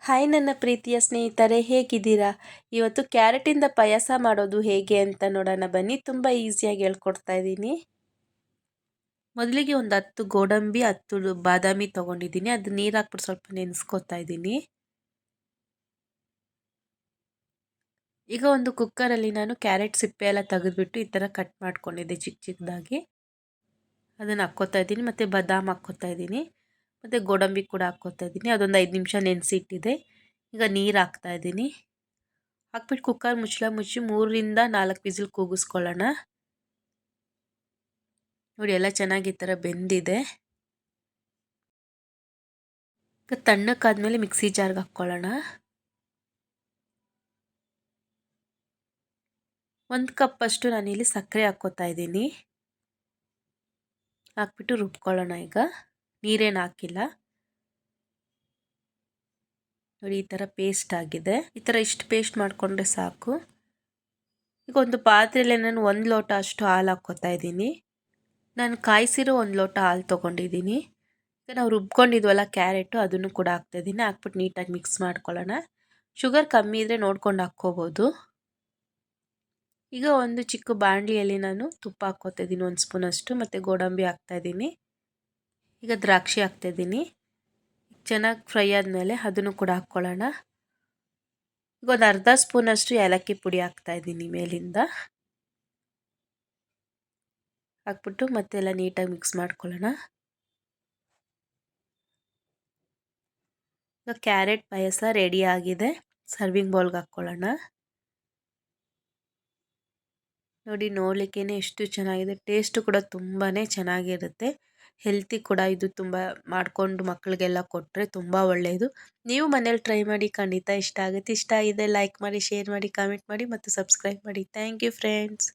Hi ನನ್ನ ಪ್ರೀತಿಯ ಸ್ನೇಹಿತರೆ, ಹೇಗಿದ್ದೀರಾ? ಇವತ್ತು ಕ್ಯಾರೆಟಿಂದ ಪಾಯಸ ಮಾಡೋದು ಹೇಗೆ ಅಂತ ನೋಡೋಣ ಬನ್ನಿ. ತುಂಬ ಈಸಿಯಾಗಿ ಹೇಳ್ಕೊಡ್ತಾ ಇದ್ದೀನಿ. ಮೊದಲಿಗೆ ಒಂದು 10 ಗೋಡಂಬಿ 10 ಬಾದಾಮಿ ತೊಗೊಂಡಿದ್ದೀನಿ. ಅದು ನೀರು ಹಾಕ್ಬಿಟ್ಟು ಸ್ವಲ್ಪ ನೆನೆಸ್ಕೊತಾ ಇದ್ದೀನಿ. ಈಗ ಒಂದು ಕುಕ್ಕರಲ್ಲಿ ನಾನು ಕ್ಯಾರೆಟ್ ಸಿಪ್ಪೆ ಎಲ್ಲ ತೆಗೆದುಬಿಟ್ಟು ಈ ಥರ ಕಟ್ ಮಾಡ್ಕೊಂಡಿದ್ದೆ ಚಿಕ್ಕ ಚಿಕ್ಕದಾಗಿ. ಅದನ್ನು ಹಾಕ್ಕೋತಾ ಇದ್ದೀನಿ. ಮತ್ತು ಬಾದಾಮ್ ಹಾಕ್ಕೋತಾ ಇದ್ದೀನಿ. ಮತ್ತು ಗೋಡಂಬಿ ಕೂಡ ಹಾಕ್ಕೋತಾ ಇದ್ದೀನಿ. ಅದೊಂದು 5 ನಿಮಿಷ ನೆನೆಸಿಟ್ಟಿದೆ. ಈಗ ನೀರು ಹಾಕ್ತಾ ಇದ್ದೀನಿ. ಹಾಕ್ಬಿಟ್ಟು ಕುಕ್ಕರ್ ಮುಚ್ಚಳ ಮುಚ್ಚಿ 3ರಿಂದ 4 ವಿಸಿಲ್ ಕೂಗಿಸ್ಕೊಳ್ಳೋಣ. ನೋಡಿ ಎಲ್ಲ ಚೆನ್ನಾಗಿ ಈ ಥರ ಬೆಂದಿದೆ. ಈಗ ತಣ್ಣಕ್ಕಾದ್ಮೇಲೆ ಮಿಕ್ಸಿ ಜಾರ್ಗೆ ಹಾಕ್ಕೊಳ್ಳೋಣ. 1 ಕಪ್ ಅಷ್ಟು ನಾನಿಲ್ಲಿ ಸಕ್ಕರೆ ಹಾಕ್ಕೋತಾ ಇದ್ದೀನಿ. ಹಾಕ್ಬಿಟ್ಟು ರುಬ್ಕೊಳ್ಳೋಣ. ಈಗ ನೀರೇನು ಹಾಕಿಲ್ಲ. ನೋಡಿ ಈ ಥರ ಪೇಸ್ಟ್ ಆಗಿದೆ. ಈ ಥರ ಇಷ್ಟು ಪೇಸ್ಟ್ ಮಾಡಿಕೊಂಡ್ರೆ ಸಾಕು. ಈಗ ಒಂದು ಪಾತ್ರೆಯಲ್ಲಿ ನಾನು 1 ಲೋಟ ಅಷ್ಟು ಹಾಲು ಹಾಕ್ಕೋತಾ ಇದ್ದೀನಿ. ನಾನು ಕಾಯಿಸಿರೋ 1 ಲೋಟ ಹಾಲು ತೊಗೊಂಡಿದ್ದೀನಿ. ಈಗ ನಾವು ರುಬ್ಕೊಂಡಿದ್ವಲ್ಲ ಕ್ಯಾರೆಟು, ಅದನ್ನು ಕೂಡ ಹಾಕ್ತಾಯಿದ್ದೀನಿ. ಹಾಕ್ಬಿಟ್ಟು ನೀಟಾಗಿ ಮಿಕ್ಸ್ ಮಾಡ್ಕೊಳ್ಳೋಣ. ಶುಗರ್ ಕಮ್ಮಿ ಇದ್ದರೆ ನೋಡ್ಕೊಂಡು ಹಾಕ್ಕೋಬೋದು. ಈಗ ಒಂದು ಚಿಕ್ಕ ಬಾಣಲಿಯಲ್ಲಿ ನಾನು ತುಪ್ಪ ಹಾಕ್ಕೋತಾ ಇದ್ದೀನಿ 1 ಸ್ಪೂನ್ ಅಷ್ಟು. ಮತ್ತು ಗೋಡಂಬಿ ಹಾಕ್ತಾಯಿದ್ದೀನಿ. ಈಗ ದ್ರಾಕ್ಷಿ ಹಾಕ್ತಾಯಿದ್ದೀನಿ. ಚೆನ್ನಾಗಿ ಫ್ರೈ ಆದಮೇಲೆ ಅದನ್ನು ಕೂಡ ಹಾಕ್ಕೊಳ್ಳೋಣ. ಈಗ ಒಂದು ಅರ್ಧ ಸ್ಪೂನಷ್ಟು ಏಲಕ್ಕಿ ಪುಡಿ ಹಾಕ್ತಾಯಿದ್ದೀನಿ ಮೇಲಿಂದ. ಹಾಕ್ಬಿಟ್ಟು ಮತ್ತೆಲ್ಲ ನೀಟಾಗಿ ಮಿಕ್ಸ್ ಮಾಡ್ಕೊಳ್ಳೋಣ. ಈಗ ಕ್ಯಾರೆಟ್ ಪಾಯಸ ರೆಡಿ ಆಗಿದೆ. ಸರ್ವಿಂಗ್ ಬೌಲ್ಗೆ ಹಾಕ್ಕೊಳ್ಳೋಣ. ನೋಡಿ ನೋಡಲಿಕ್ಕೇ ಎಷ್ಟು ಚೆನ್ನಾಗಿದೆ. ಟೇಸ್ಟು ಕೂಡ ತುಂಬಾ ಚೆನ್ನಾಗಿರುತ್ತೆ. ಹೆಲ್ತಿ ಕೂಡ ಇದು. ತುಂಬ ಮಾಡಿಕೊಂಡು ಮಕ್ಕಳಿಗೆಲ್ಲ ಕೊಟ್ಟರೆ ತುಂಬ ಒಳ್ಳೆಯದು. ನೀವು ಮನೇಲಿ ಟ್ರೈ ಮಾಡಿ, ಖಂಡಿತ ಇಷ್ಟ ಆಗುತ್ತೆ. ಇಷ್ಟ ಆಗಿದೆ ಲೈಕ್ ಮಾಡಿ, ಶೇರ್ ಮಾಡಿ, ಕಾಮೆಂಟ್ ಮಾಡಿ ಮತ್ತು ಸಬ್ಸ್ಕ್ರೈಬ್ ಮಾಡಿ. Thank you friends.